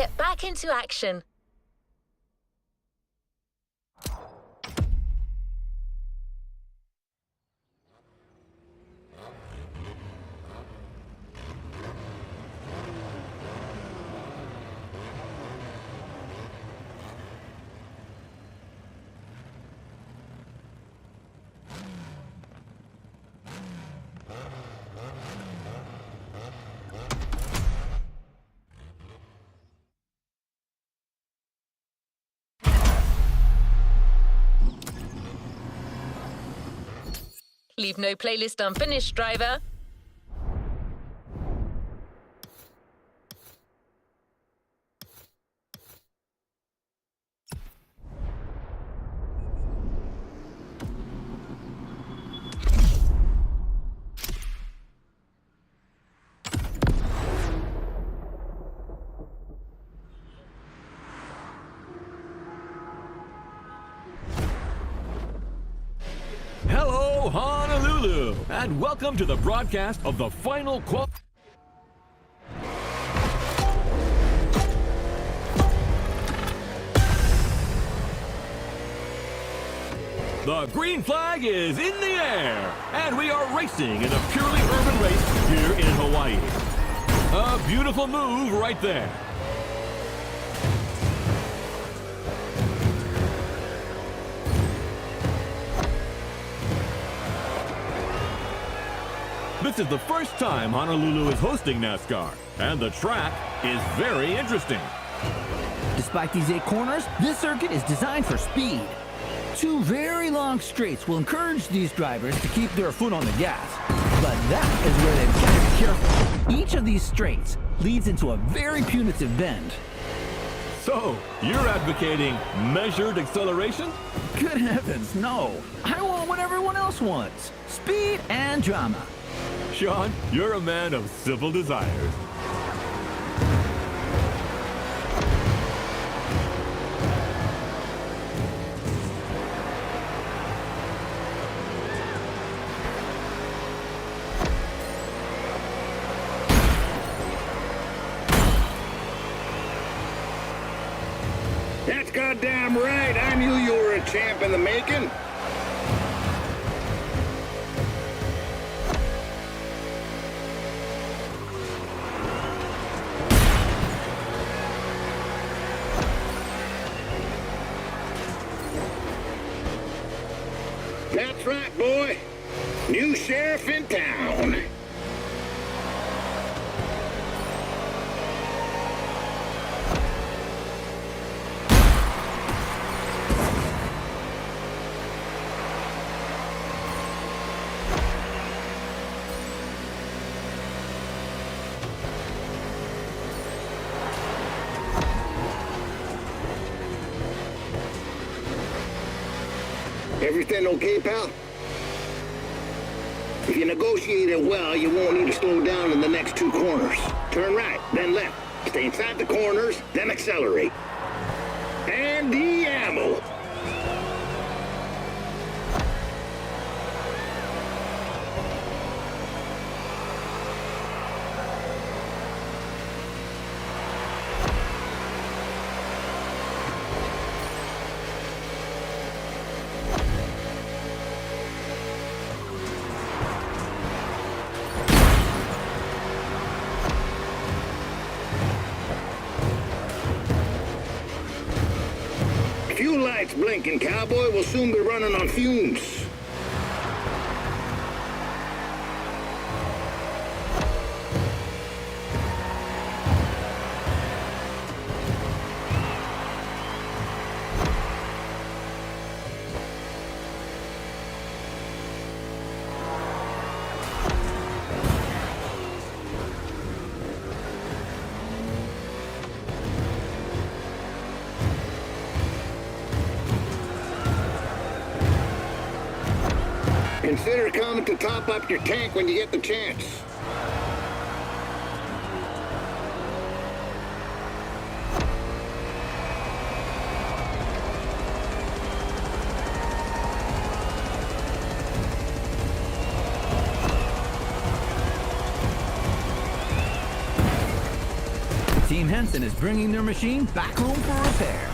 get back into action. Leave no playlist unfinished, driver. Hello, Honolulu, and welcome to the broadcast of the final quote. The green flag is in the air, and we are racing in a purely urban race here in Hawaii. A beautiful move right there. This is the first time Honolulu is hosting NASCAR, and the track is very interesting. Despite these 8 corners, this circuit is designed for speed. 2 very long straights will encourage these drivers to keep their foot on the gas. But that is where they've got to be careful. Each of these straights leads into a very punitive bend. So, you're advocating measured acceleration? Good heavens, no. I want what everyone else wants. Speed and drama. Sean, you're a man of simple desires. That's goddamn right. I knew you were a champ in the making. That's right, boy. New sheriff in town. Everything okay, pal? If you negotiate it well, you won't need to slow down in the next 2 corners. Turn right, then left. Stay inside the corners, then accelerate. And the ammo. Fuel lights blinking, cowboy. We'll soon be running on fumes. Consider coming to top up your tank when you get the chance. It's Team Henson is bringing their machine back home for repair.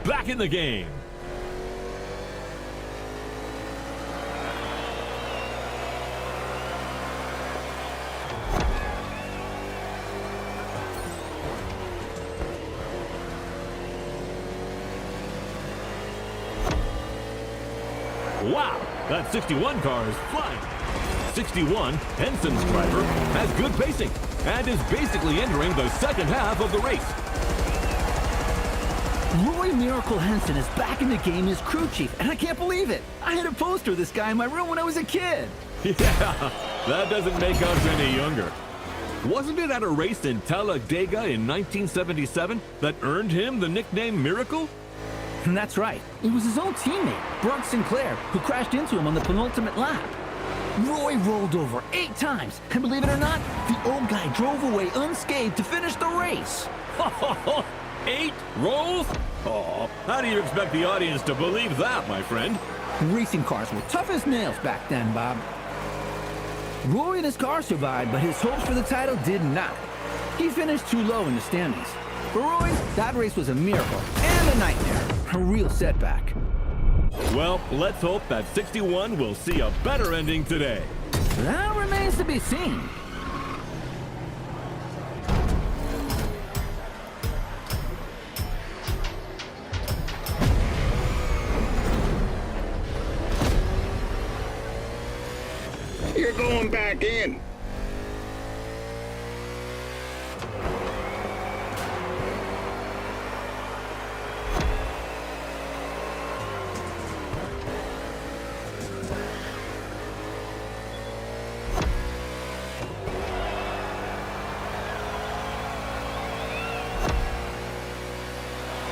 Back in the game. Wow, that 61 car is flying. 61, Henson's driver, has good pacing and is basically entering the second half of the race. Roy Miracle Henson is back in the game as crew chief, and I can't believe it. I had a poster of this guy in my room when I was a kid. Yeah, that doesn't make us any younger. Wasn't it at a race in Talladega in 1977 that earned him the nickname Miracle? And that's right. It was his own teammate, Burt Sinclair, who crashed into him on the penultimate lap. Roy rolled over 8 times, and believe it or not, the old guy drove away unscathed to finish the race. 8 rolls? Oh, how do you expect the audience to believe that, my friend? Racing cars were tough as nails back then, Bob. Roy and his car survived, but his hopes for the title did not. He finished too low in the standings. For Roy, that race was a miracle and a nightmare, a real setback. Well, let's hope that 61 will see a better ending today. That remains to be seen. You're going back in.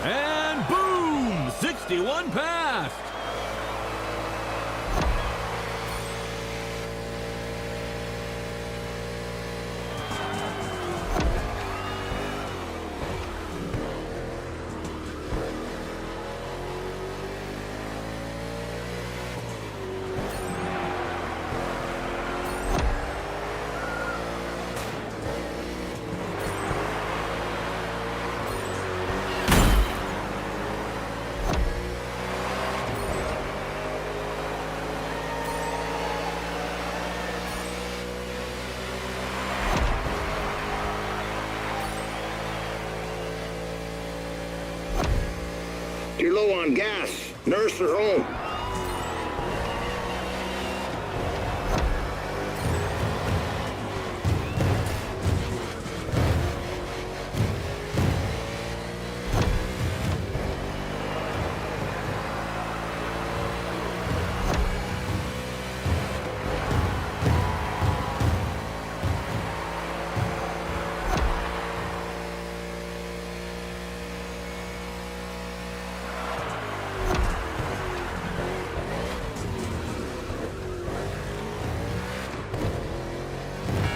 And boom! 61 passed! You're low on gas. Nurse her home.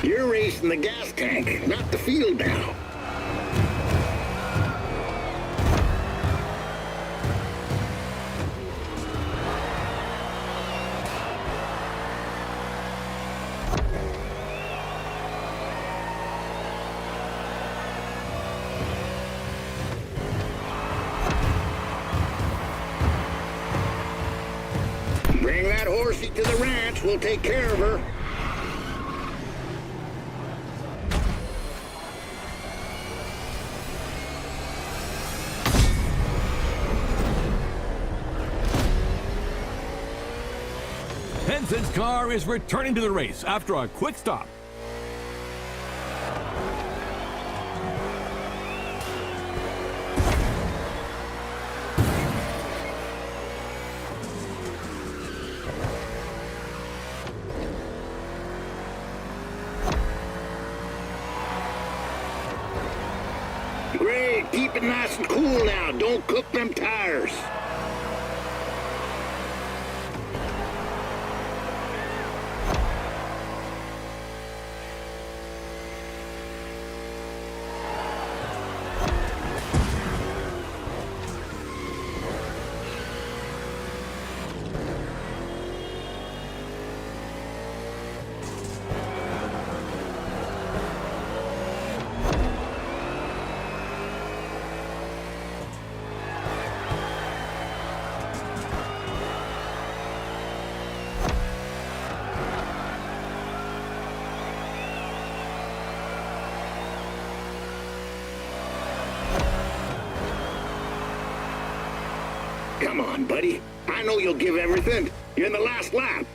You're racing the gas tank, not the field now. Bring that horsey to the ranch, we'll take care of her. Henson's car is returning to the race after a quick stop. Great, keep it nice and cool now. Don't cook them tires. Come on, buddy. I know you'll give everything. You're in the last lap.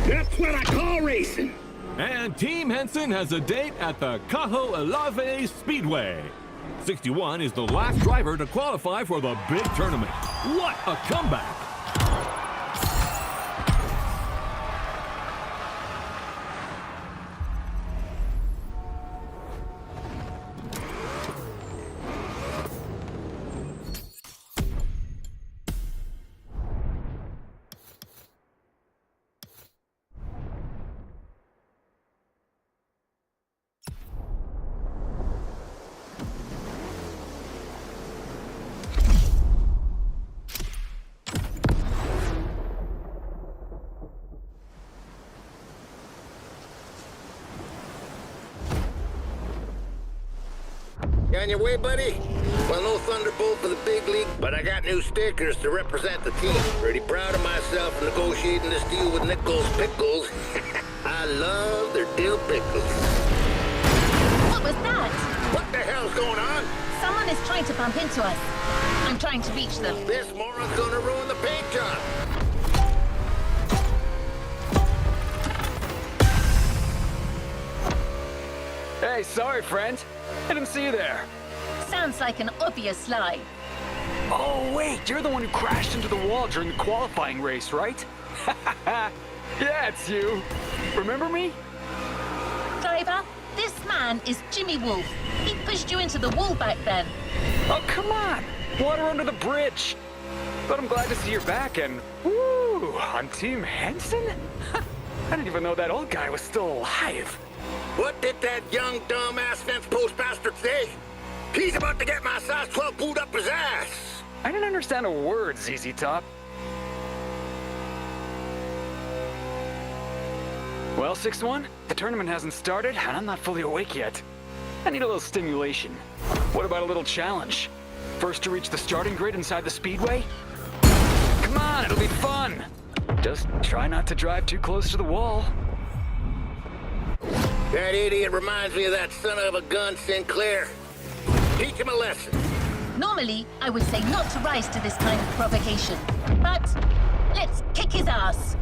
That's what I call racing. And Team Henson has a date at the Cajo Alave Speedway. 61 is the last driver to qualify for the big tournament. What a comeback! You on your way, buddy? Well, no Thunderbolt for the big league, but I got new stickers to represent the team. Pretty proud of myself for negotiating this deal with Nichols Pickles. I love their dill pickles. What was that? What the hell's going on? Someone is trying to bump into us. I'm trying to reach them. This moron's gonna ruin the paint job. Hey, sorry, friend. I didn't see you there. Sounds like an obvious lie. Oh, wait, you're the one who crashed into the wall during the qualifying race, right? Yeah, it's you. Remember me? Driver, this man is Jimmy Wolf. He pushed you into the wall back then. Oh, come on. Water under the bridge. But I'm glad to see you're back and, woo, on Team Henson? I didn't even know that old guy was still alive. What did that young dumbass fence post bastard say? He's about to get my size 12 boot up his ass. I didn't understand a word, ZZ Top. Well, 6-1, the tournament hasn't started, and I'm not fully awake yet. I need a little stimulation. What about a little challenge? First to reach the starting grid inside the speedway? Come on, it'll be fun. Just try not to drive too close to the wall. That idiot reminds me of that son of a gun Sinclair. Teach him a lesson. Normally, I would say not to rise to this kind of provocation. But let's kick his ass.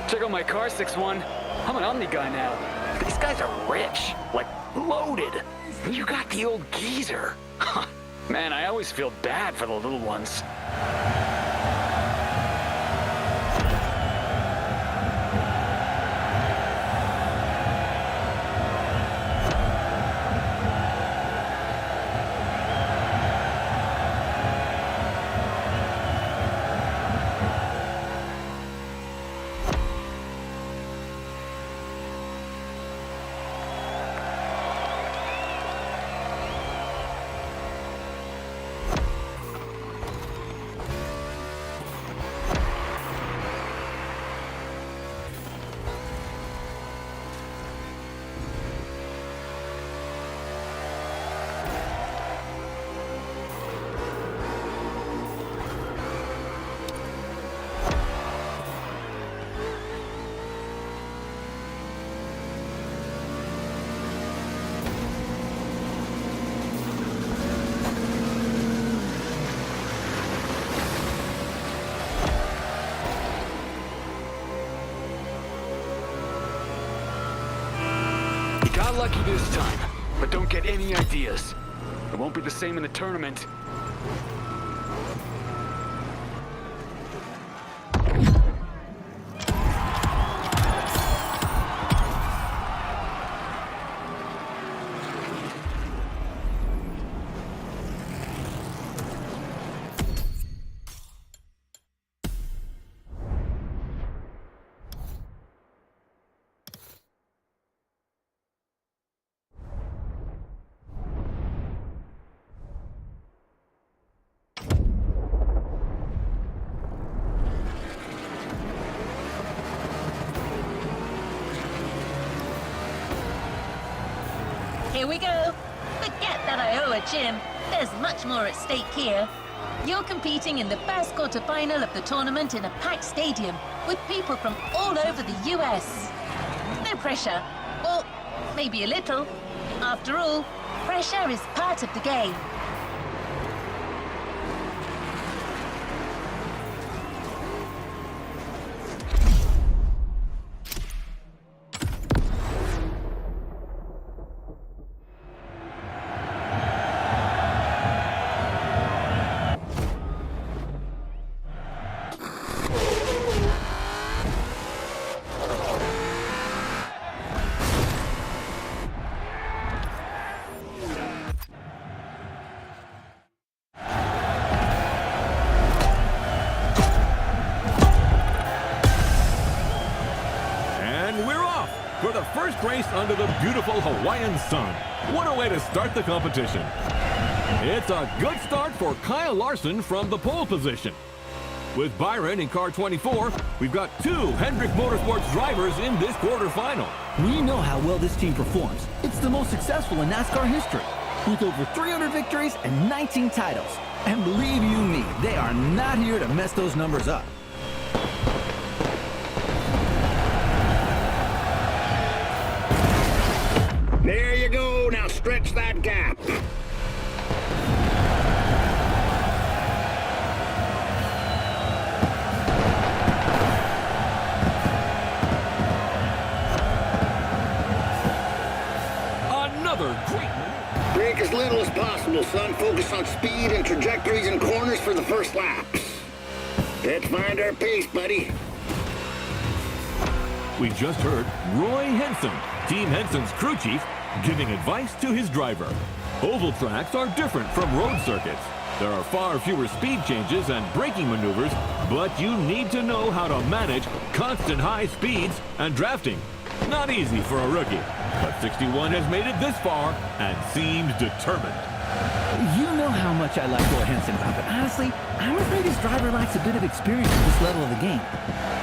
Check out my car, 6-1. I'm an Omni guy now. These guys are rich, like loaded. You got the old geezer. Man, Man, I always feel bad for the little ones. Got lucky this time, but don't get any ideas. It won't be the same in the tournament. Here we go. Forget that I owe a gym. There's much more at stake here. You're competing in the first quarterfinal of the tournament in a packed stadium with people from all over the US. No pressure. Or maybe a little. After all, pressure is part of the game. For the first race under the beautiful Hawaiian sun. What a way to start the competition. It's a good start for Kyle Larson from the pole position. With Byron in car 24, we've got two Hendrick Motorsports drivers in this quarterfinal. We know how well this team performs. It's the most successful in NASCAR history, with over 300 victories and 19 titles. And believe you me, they are not here to mess those numbers up. There you go, now stretch that gap. Another great move. Break as little as possible, son. Focus on speed and trajectories and corners for the first laps. Let's find our pace, buddy. We just heard Roy Henson, Team Henson's crew chief, giving advice to his driver. Oval tracks are different from road circuits. There are far fewer speed changes and braking maneuvers, but you need to know how to manage constant high speeds and drafting. Not easy for a rookie, but 61 has made it this far and seems determined. You know how much I like Roy Henson, but honestly, I'm afraid his driver lacks a bit of experience at this level of the game.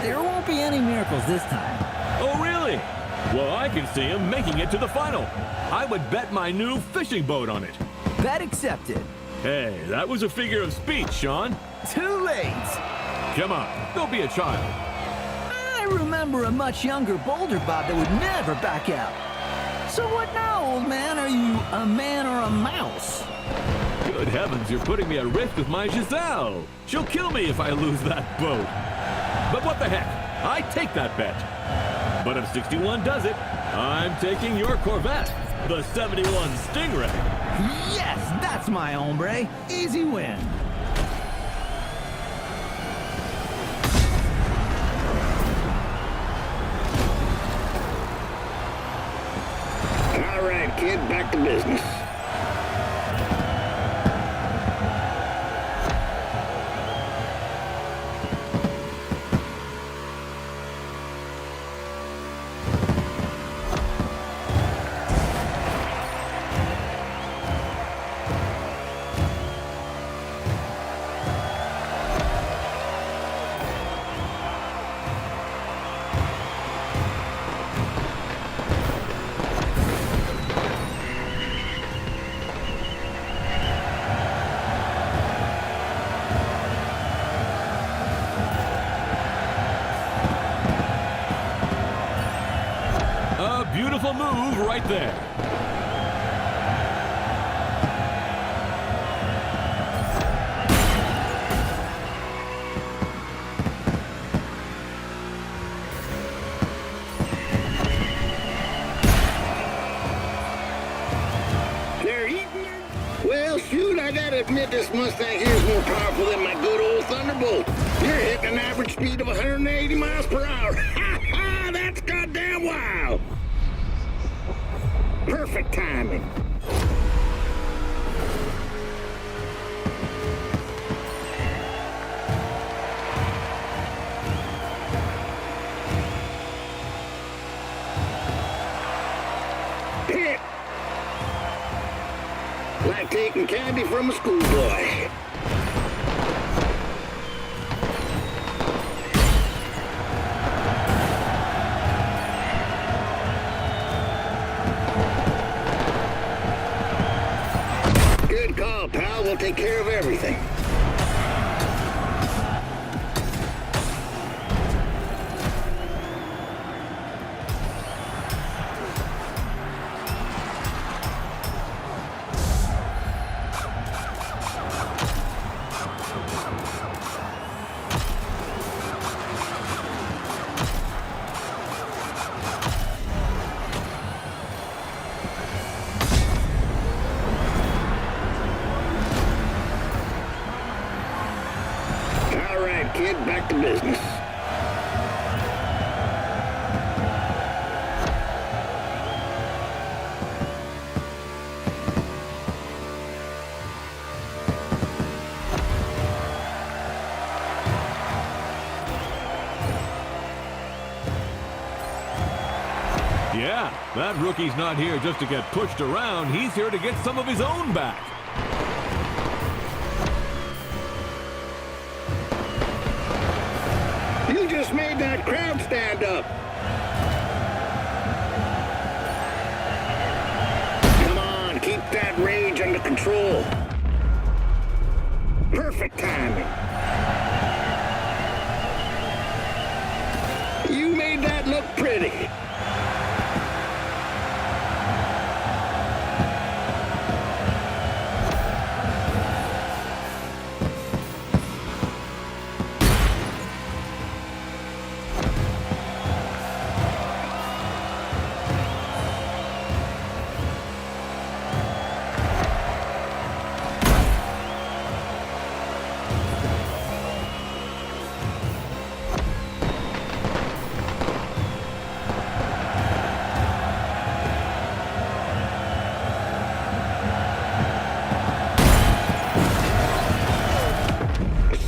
There won't be any miracles this time. Oh, really? Well, I can see him making it to the final. I would bet my new fishing boat on it. Bet accepted. Hey, that was a figure of speech, Sean. Too late. Come on, don't be a child. I remember a much younger, bolder Bob that would never back out. So what now, old man? Are you a man or a mouse? Good heavens, you're putting me at risk with my Giselle. She'll kill me if I lose that boat. But what the heck? I take that bet. But if 61 does it, I'm taking your Corvette, the 71 Stingray. Yes, that's my hombre. Easy win. All right, kid, back to business. Beautiful move right there. They're eating it? Well, shoot, I gotta admit this Mustang here is more powerful than my good old Thunderbolt. You're hitting an average speed of 180 miles per hour. Ha ha! That's goddamn wild! Perfect timing. Hit! Like taking candy from a schoolboy. Pal, we'll take care of everything. Kid, back to business. Yeah, that rookie's not here just to get pushed around. He's here to get some of his own back. You just made that crowd stand up. Come on, keep that rage under control. Perfect timing. You made that look pretty.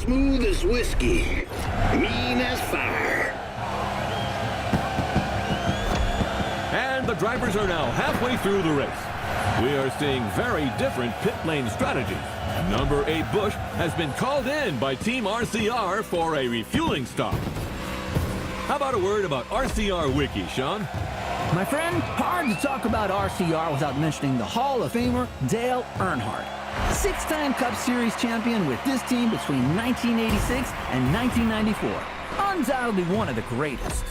Smooth as whiskey, mean as fire. And the drivers are now halfway through the race. We are seeing very different pit lane strategies. Number 8 Bush has been called in by Team RCR for a refueling stop. How about a word about RCR Wiki, Sean? My friend, hard to talk about RCR without mentioning the Hall of Famer Dale Earnhardt. 6-time Cup Series champion with this team between 1986 and 1994. Undoubtedly one of the greatest.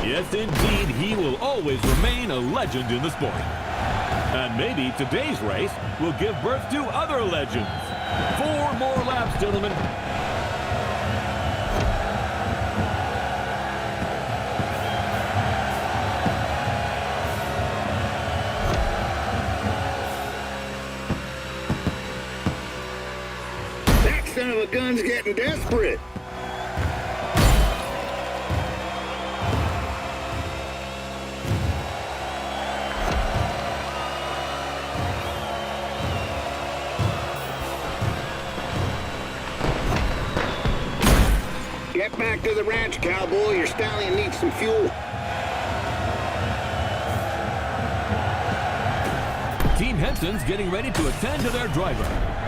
Yes, indeed, he will always remain a legend in the sport. And maybe today's race will give birth to other legends. 4 more laps, gentlemen. gun's getting desperate. Get back to the ranch, cowboy. Your stallion needs some fuel. Team Henson's getting ready to attend to their driver.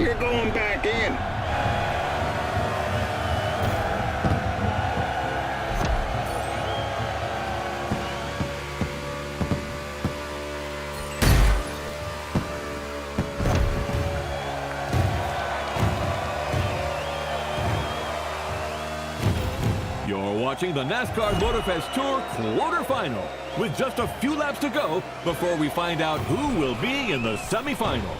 You're going back in. You're watching the NASCAR Motorfest Tour quarterfinal, with just a few laps to go before we find out who will be in the semifinal.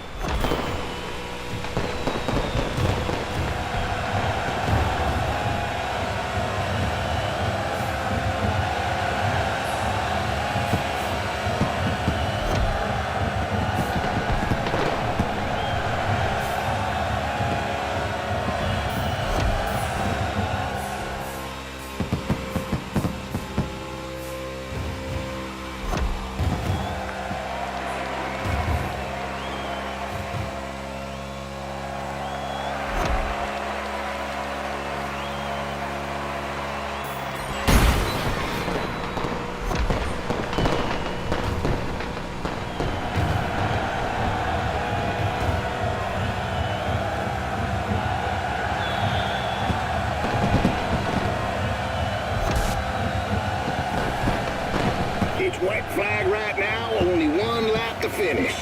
It's white flag right now, only one lap to finish.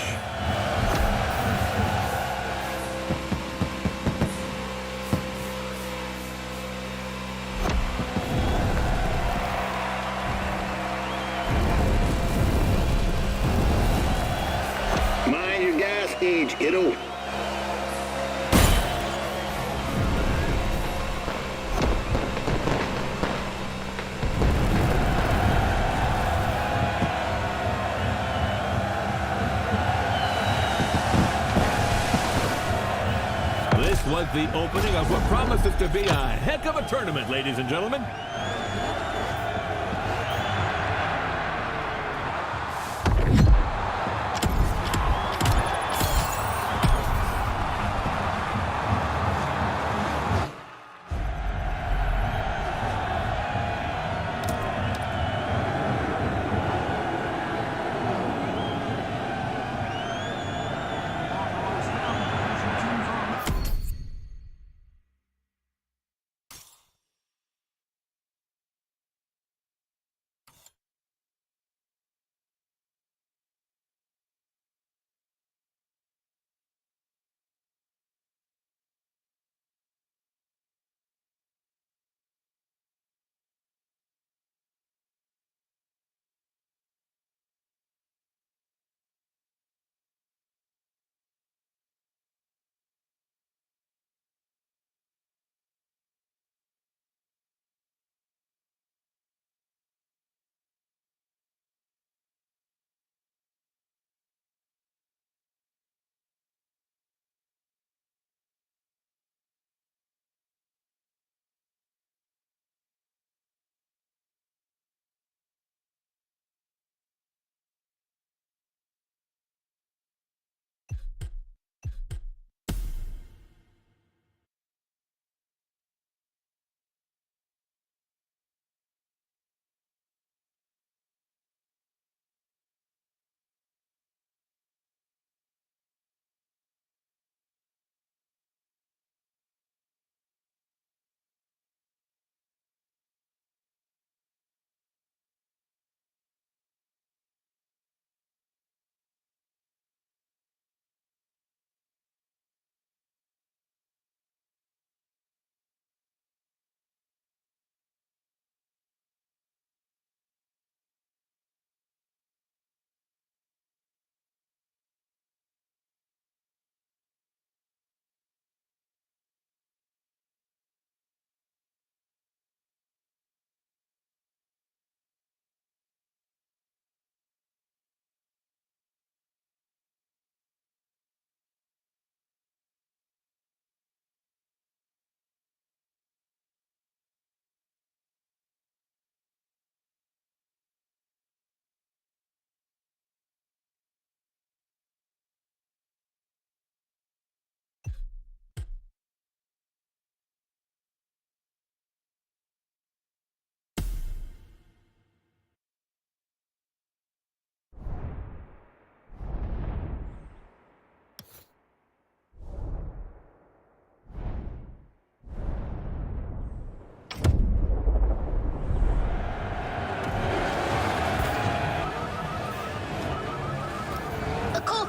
Mind your gas gauge, kiddo. This was the opening of what promises to be a heck of a tournament, ladies and gentlemen.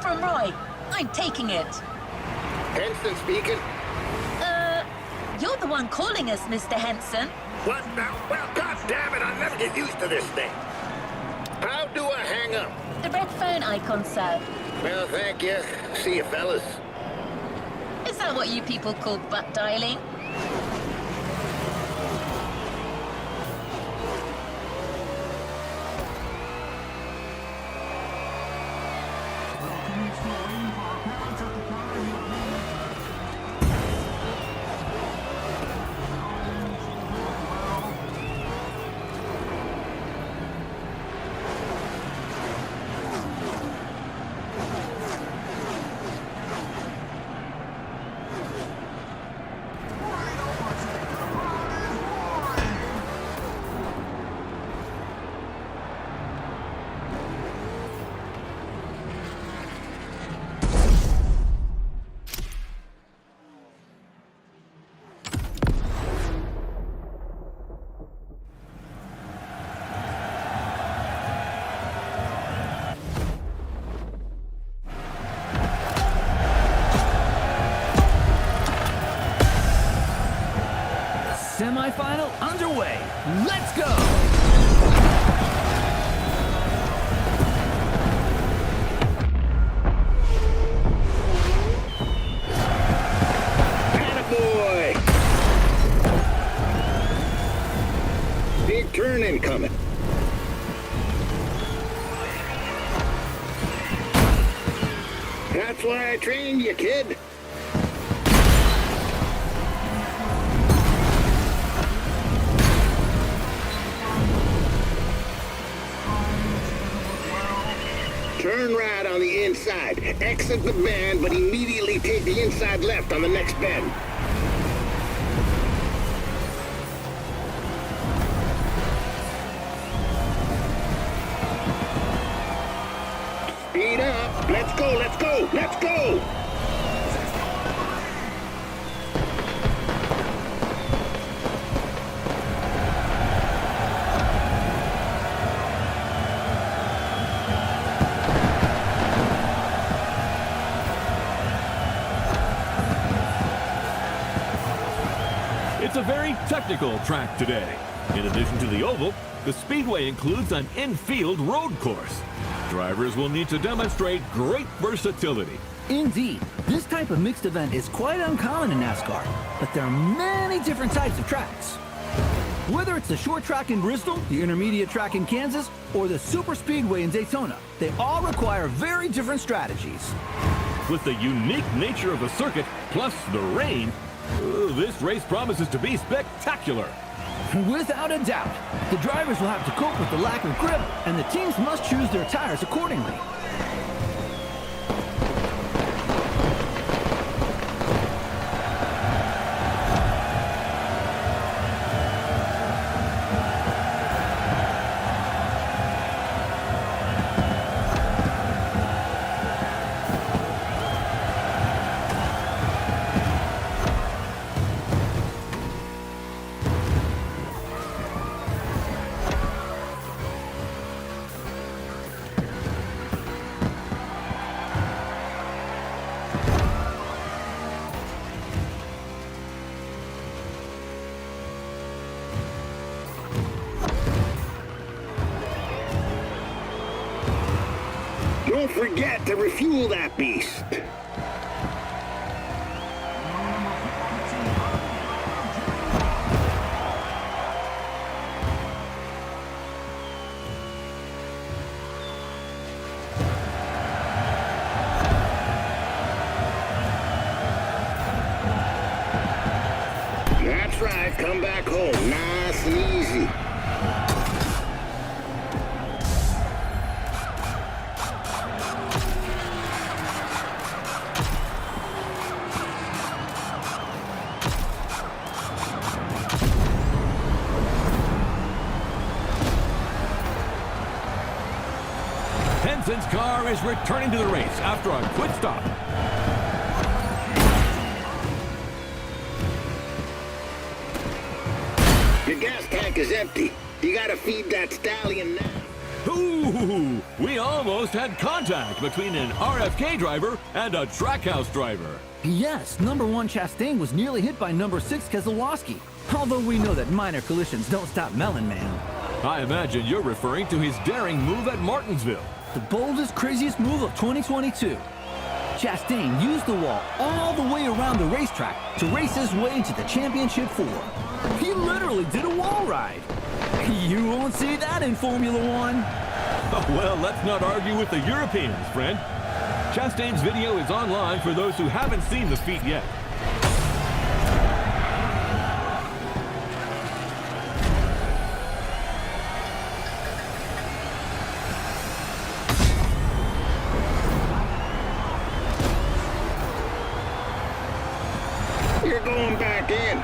from Roy. I'm taking it. Henson speaking. You're the one calling us, Mr. Henson. What now? Well, god damn it, I'll never get used to this thing. How do I hang up? The red phone icon, sir. Well, thank you. See you, fellas. Is that what you people call butt dialing? Semi-final underway. Let's go! Attaboy! Big turn incoming. That's why I trained you, kid. Turn right on the inside. Exit the bend, but immediately take the inside left on the next bend. Speed up. Let's go, let's go, let's go! It's a very technical track today. In addition to the oval, the speedway includes an infield road course. Drivers will need to demonstrate great versatility. Indeed, this type of mixed event is quite uncommon in NASCAR, but there are many different types of tracks. Whether it's the short track in Bristol, the intermediate track in Kansas, or the super speedway in Daytona, they all require very different strategies. With the unique nature of the circuit, plus the rain, this race promises to be spectacular. Without a doubt, the drivers will have to cope with the lack of grip, and the teams must choose their tires accordingly. Don't forget to refuel that beast. That's right, come back home nice and easy. Henson's car is returning to the race after a quick stop. Your gas tank is empty. You gotta feed that stallion now. Ooh, we almost had contact between an RFK driver and a Trackhouse driver. Yes, number 1 Chastain was nearly hit by number 6 Keselowski. Although we know that minor collisions don't stop Melon Man. I imagine you're referring to his daring move at Martinsville. The boldest, craziest move of 2022. Chastain used the wall all the way around the racetrack to race his way into the championship 4. He literally did a wall ride. You won't see that in Formula One. Well, let's not argue with the Europeans, friend. Chastain's video is online for those who haven't seen the feat yet. You're going back in.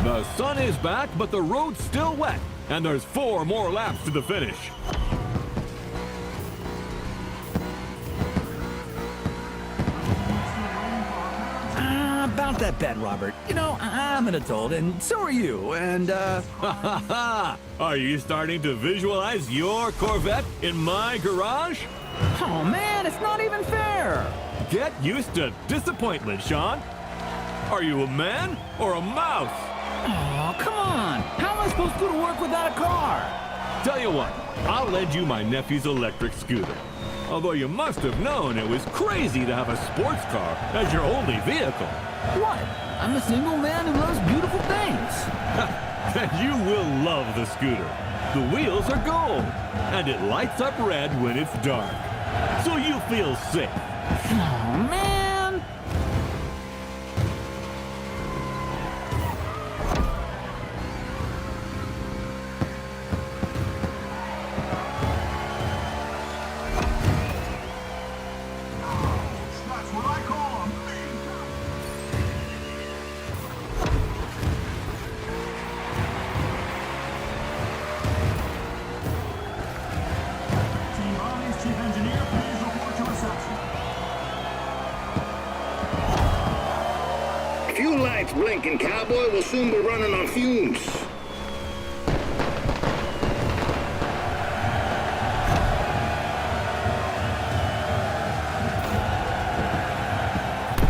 The sun is back, but the road's still wet, and there's 4 more laps to the finish. About that bet, Robert. You know, I'm an adult, and so are you, and, Ha ha ha! Are you starting to visualize your Corvette in my garage? Oh man, it's not even fair! Get used to disappointment, Sean. Are you a man or a mouse? Oh, come on! How am I supposed to go to work without a car? Tell you what, I'll lend you my nephew's electric scooter. Although you must have known it was crazy to have a sports car as your only vehicle. What? I'm a single man who loves beautiful things. Then you will love the scooter. The wheels are gold, and it lights up red when it's dark. So you feel safe. Oh, man! Fuel lights blinking, cowboy. We'll soon be running on fumes.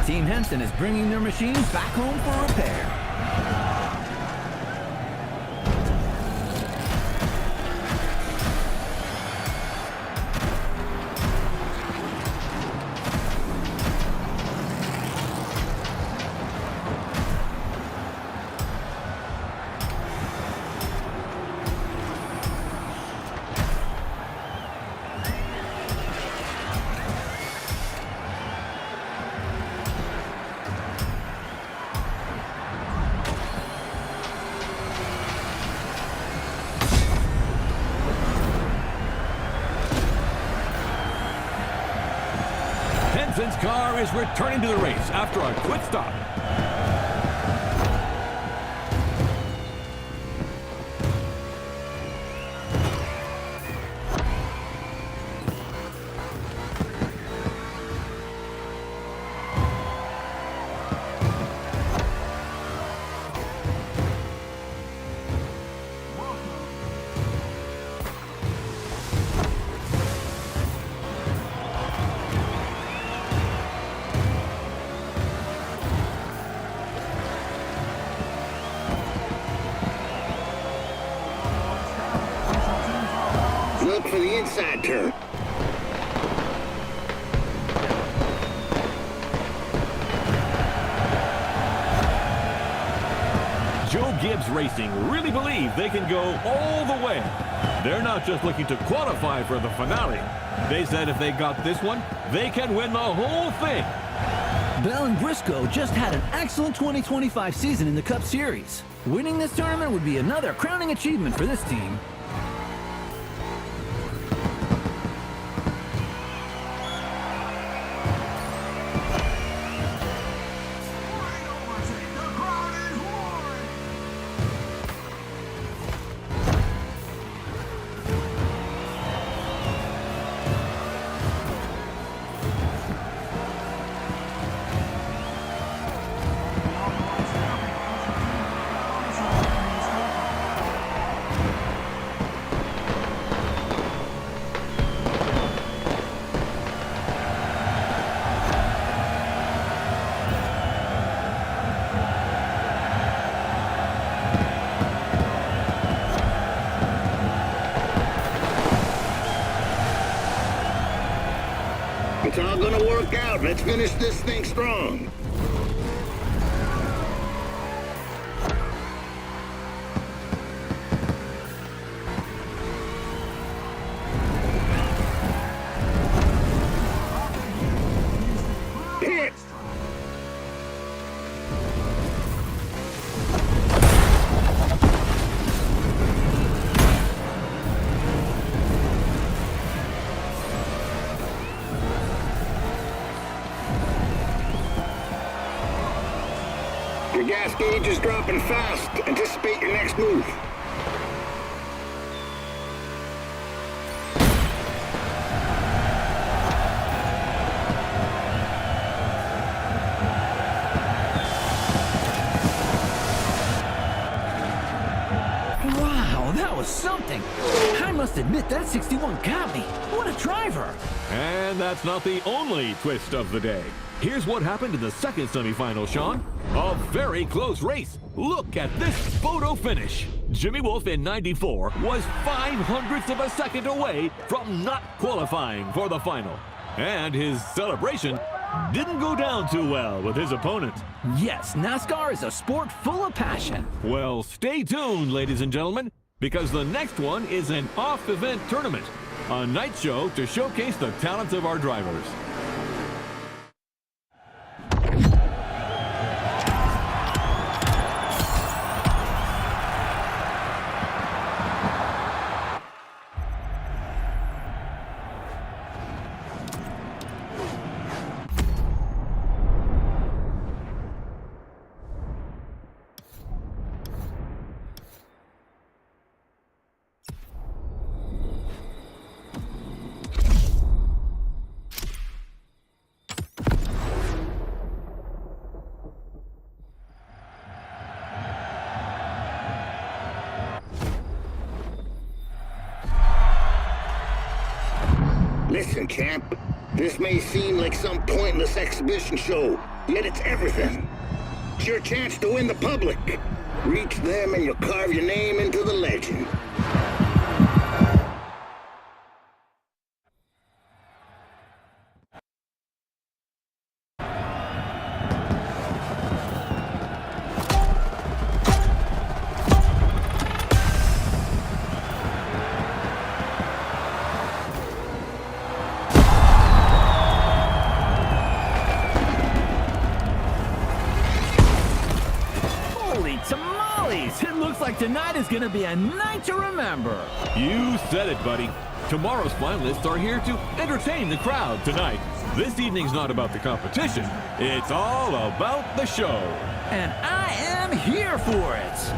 Team Henson is bringing their machines back home for repair. Henson's car is returning to the race after a quick stop. inside turn. Joe Gibbs Racing really believe they can go all the way. They're not just looking to qualify for the finale. They said if they got this one, they can win the whole thing. Bell and Briscoe just had an excellent 2025 season in the Cup Series. Winning this tournament would be another crowning achievement for this team. It's all gonna work out. Let's finish this thing strong. Hit! Your gas gauge is dropping fast. Anticipate your next move. Wow, that was something. I must admit that 61 got me. What a driver. And that's not the only twist of the day. Here's what happened in the second semifinal, Sean. A very close race. Look at this photo finish. Jimmy Wolf in 94 was 0.05 of a second away from not qualifying for the final. And his celebration didn't go down too well with his opponent. Yes, NASCAR is a sport full of passion. Well, stay tuned, ladies and gentlemen, because the next one is an off-event tournament, a night show to showcase the talents of our drivers. Listen, champ. This may seem like some pointless exhibition show, yet it's everything. It's your chance to win the public. Reach them and you'll carve your name into the legend. Tamales! It looks like tonight is gonna be a night to remember. You said it, buddy. Tomorrow's finalists are here to entertain the crowd tonight. This evening's not about the competition. It's all about the show. And I am here for it.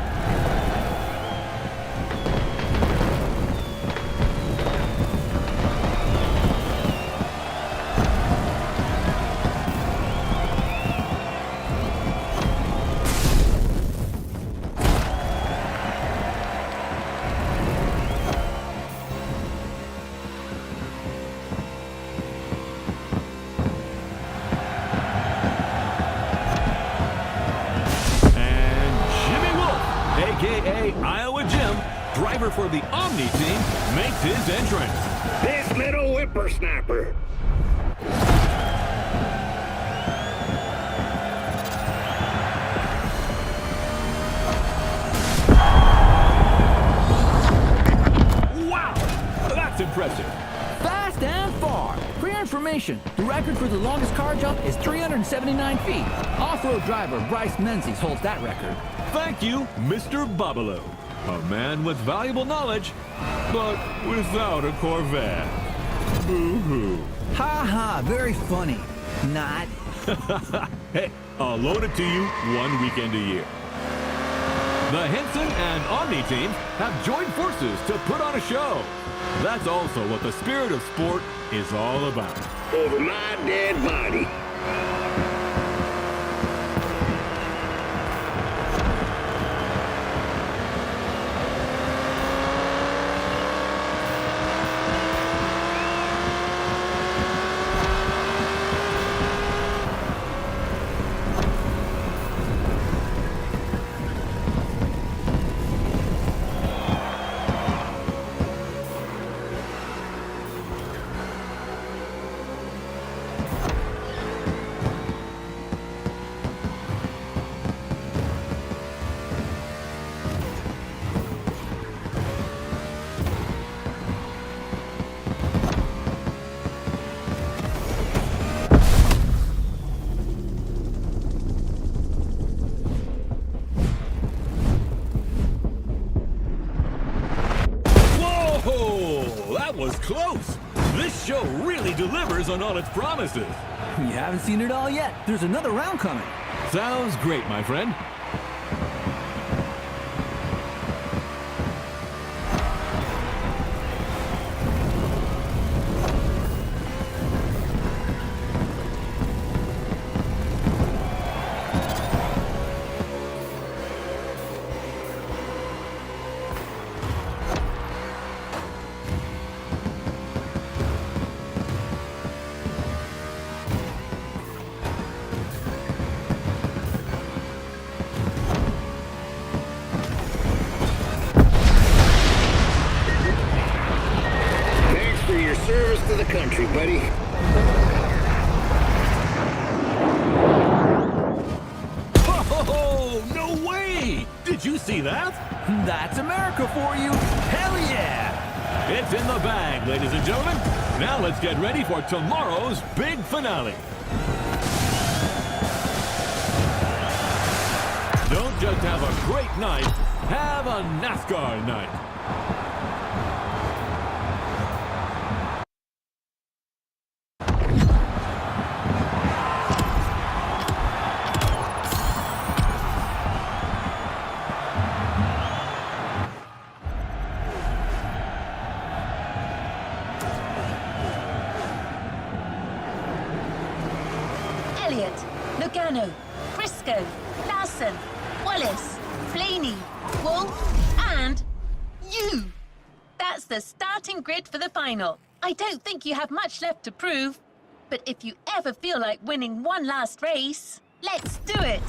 a.k.a. Iowa Jim, driver for the Omni team, makes his entrance. This little whippersnapper. Wow! That's impressive. Fast and far. For your information, the record for the longest car jump is 379 feet. Off-road driver Bryce Menzies holds that record. Thank you, Mr. Babalu. A man with valuable knowledge, but without a Corvette. Boo-hoo. Ha ha, very funny. Not. Hey, I'll loan it to you one weekend a year. The Henson and Omni teams have joined forces to put on a show. That's also what the spirit of sport is all about. Over my dead body. Was close. This show really delivers on all its promises. You haven't seen it all yet. There's another round coming. Sounds great, my friend. Service to the country, buddy. Oh, no way! Did you see that? That's America for you. Hell yeah! It's in the bag, ladies and gentlemen. Now let's get ready for tomorrow's big finale. Don't just have a great night, have a NASCAR night. Lugano, Briscoe, Larson, Wallace, Blaney, Wolf, and you! That's the starting grid for the final. I don't think you have much left to prove, but if you ever feel like winning one last race, let's do it!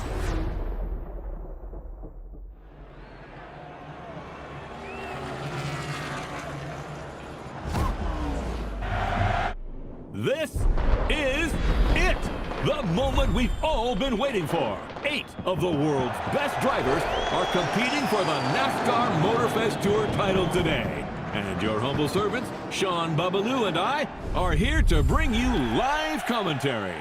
This is it! The moment we've all been waiting for. 8 of the world's best drivers are competing for the NASCAR Motorfest Tour title today. And your humble servants, Sean Babalu and I, are here to bring you live commentary.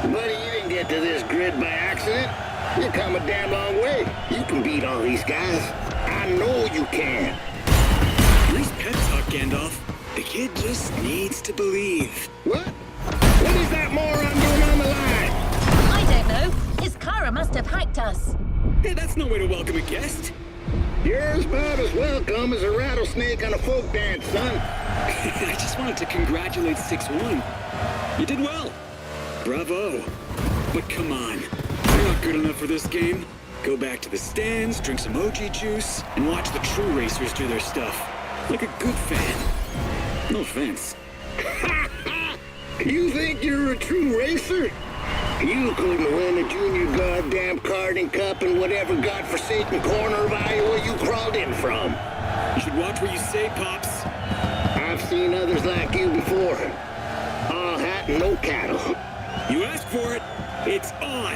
Buddy, you didn't get to this grid by accident. You come a damn long way. You can beat all these guys. I know you can. Nice pep talk, Gandalf. The kid just needs to believe. What? What is that moron doing on the line? I don't know. His Kara must have hacked us. Hey, that's no way to welcome a guest. You're about as welcome as a rattlesnake on a folk dance, son. I just wanted to congratulate 6-1. You did well. Bravo. But come on. You're not good enough for this game. Go back to the stands, drink some OG juice, and watch the true racers do their stuff. Like a good fan. No offense. You think you're a true racer? You couldn't win a junior goddamn karting cup in whatever godforsaken corner of Iowa you crawled in from. You should watch what you say, Pops. I've seen others like you before. All hat and no cattle. You asked for it. It's on.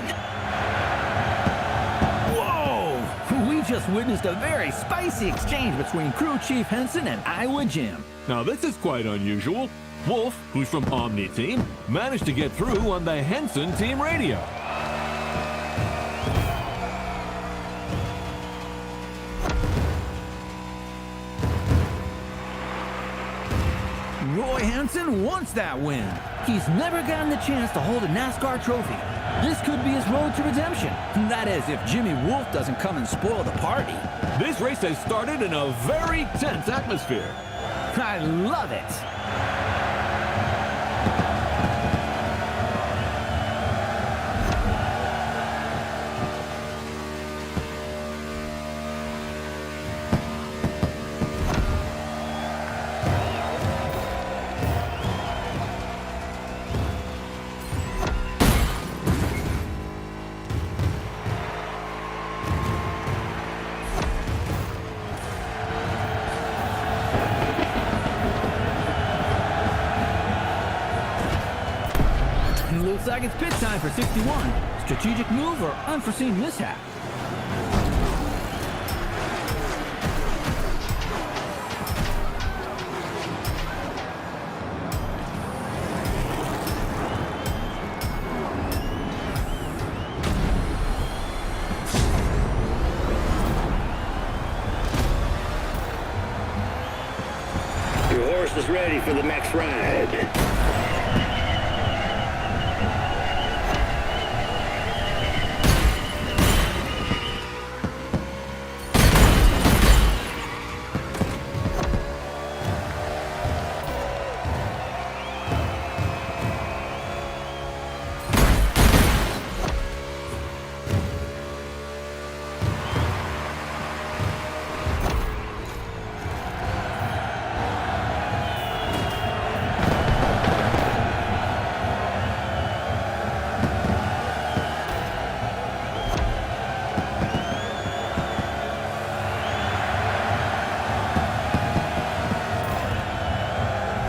Whoa! We just witnessed a very spicy exchange between Crew Chief Henson and Iowa Jim. Now this is quite unusual. Wolf, who's from Omni Team, managed to get through on the Henson Team radio. Roy Henson wants that win. He's never gotten the chance to hold a NASCAR trophy. This could be his road to redemption. That is, if Jimmy Wolf doesn't come and spoil the party. This race has started in a very tense atmosphere. I love it. Looks like it's pit time for 61. Strategic move or unforeseen mishap? Your horse is ready for the next ride.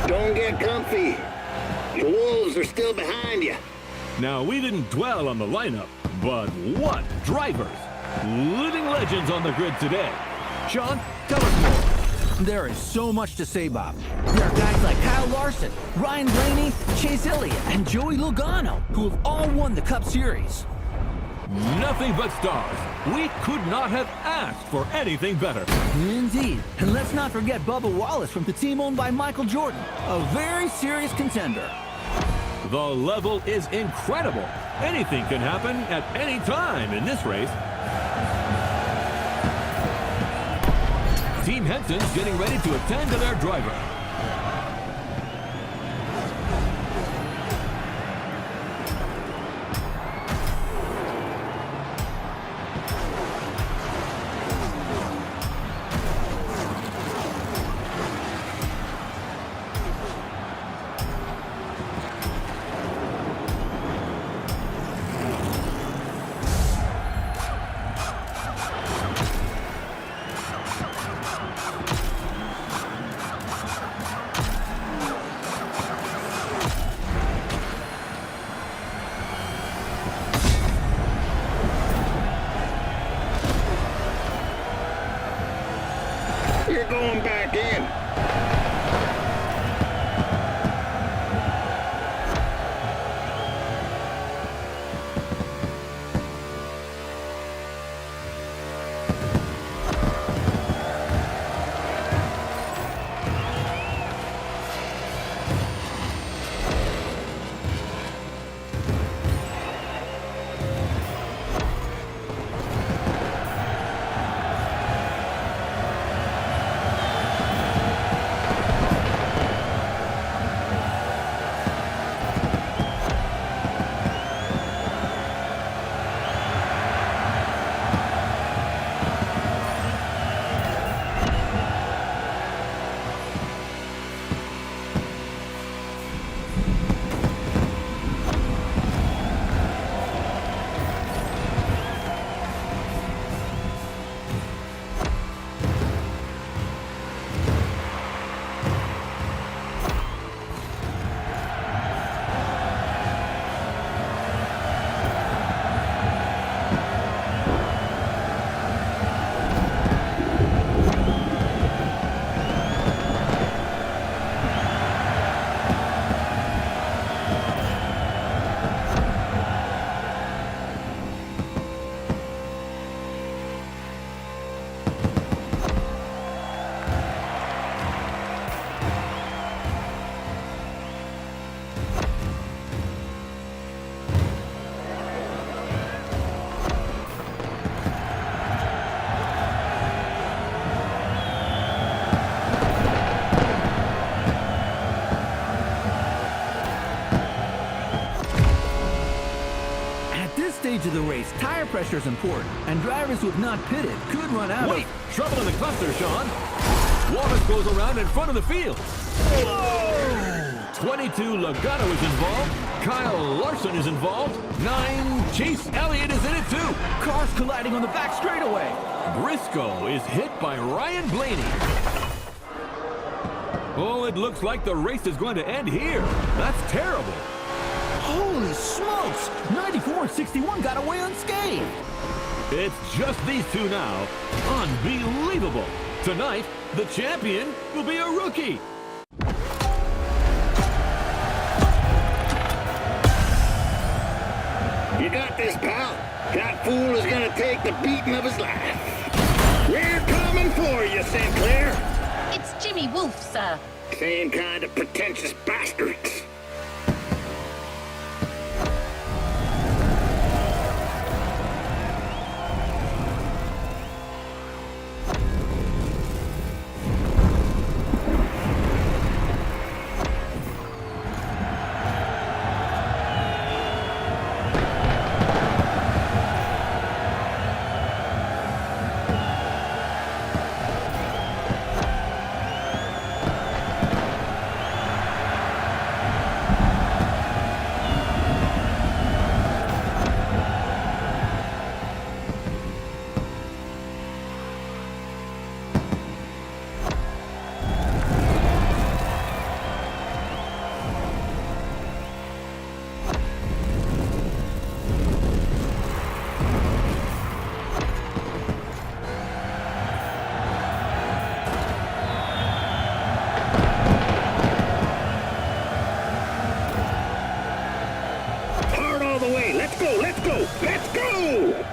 Don't get comfy. The wolves are still behind you. Now, we didn't dwell on the lineup, but what drivers! Living legends on the grid today. Sean, tell us more. There is so much to say, Bob. There are guys like Kyle Larson, Ryan Blaney, Chase Elliott, and Joey Logano, who have all won the Cup Series. Nothing but stars. We could not have asked for anything better. Indeed. And let's not forget Bubba Wallace from the team owned by Michael Jordan, a very serious contender. The level is incredible. Anything can happen at any time in this race. Team Henson's getting ready to attend to their driver. You're going back in. stage of the race, tire pressure is important, and drivers who have not pitted could run out Wait! Trouble in the cluster, Sean! Wallace goes around in front of the field. Whoa! 22 Logano is involved. Kyle Larson is involved. 9 Chase Elliott is in it too. Cars colliding on the back straightaway. Briscoe is hit by Ryan Blaney. Oh, it looks like the race is going to end here. That's terrible. Holy smokes! 94 and 61 got away unscathed. It's just these two now. Unbelievable. Tonight, the champion will be a rookie. You got this, pal. That fool is gonna take the beating of his life. We're coming for you, Sinclair. It's Jimmy Wolf, sir. Same kind of pretentious bastards. Let's go!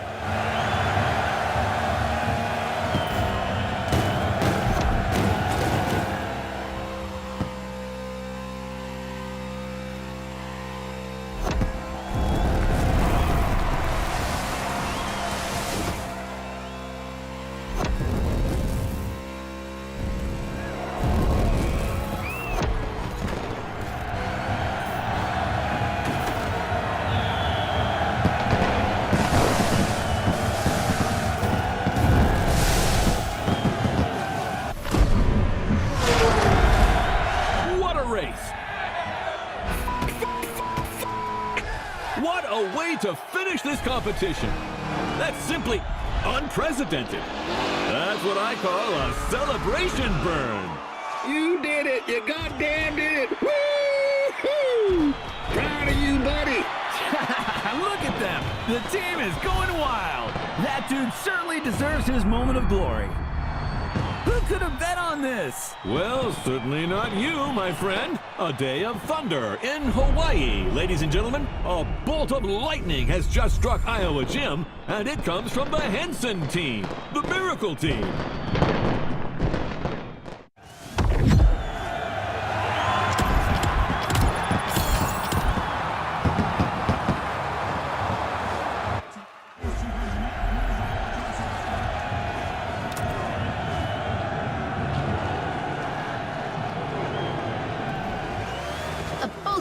What a way to finish this competition. That's simply unprecedented. That's what I call a celebration burn. You did it! You goddamn did it! Woo-hoo! Proud of you, buddy! Look at them! The team is going wild! That dude certainly deserves his moment of glory. Who could have bet on this? Well, certainly not you, my friend. A day of thunder in Hawaii, ladies and gentlemen. A bolt of lightning has just struck Iowa Gym, and it comes from the Henson team, the Miracle Team.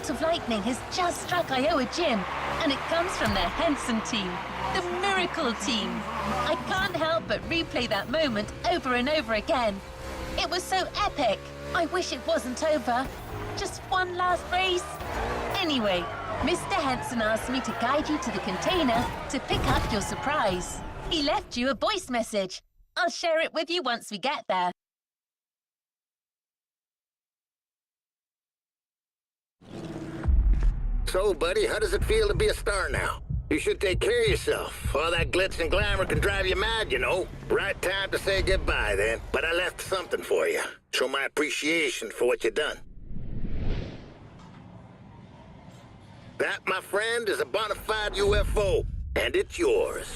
Of lightning has just struck Iowa Gym, and it comes from the Henson team, the Miracle Team. I can't help but replay that moment over and over again. It was so epic. I wish it wasn't over. Just one last race. Anyway, Mr. Henson asked me to guide you to the container to pick up your surprise. He left you a voice message. I'll share it with you once we get there. So, buddy, how does it feel to be a star now? You should take care of yourself. All that glitz and glamour can drive you mad, you know. Right time to say goodbye, then. But I left something for you. Show my appreciation for what you done. That, my friend, is a bona fide UFO, and it's yours.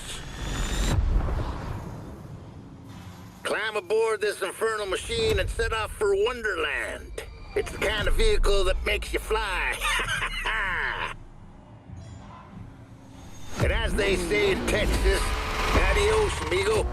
Climb aboard this infernal machine and set off for Wonderland. It's the kind of vehicle that makes you fly. And as they say in Texas, adios, amigo.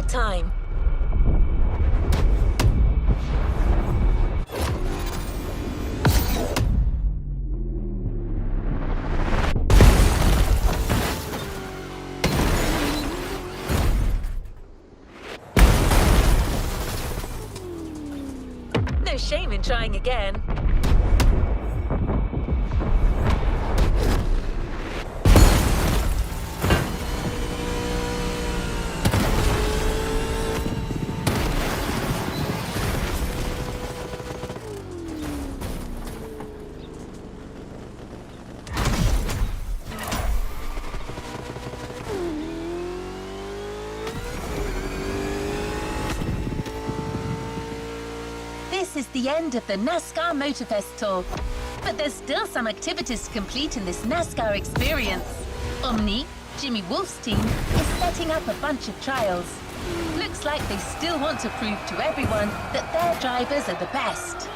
about time. No shame in trying again. This is the end of the NASCAR Motorfest tour. But there's still some activities to complete in this NASCAR experience. Omni, Jimmy Wolf's team, is setting up a bunch of trials. Looks like they still want to prove to everyone that their drivers are the best.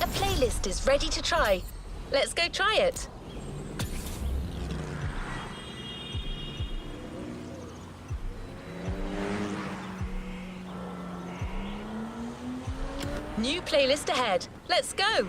A playlist is ready to try. Let's go try it. New playlist ahead. Let's go.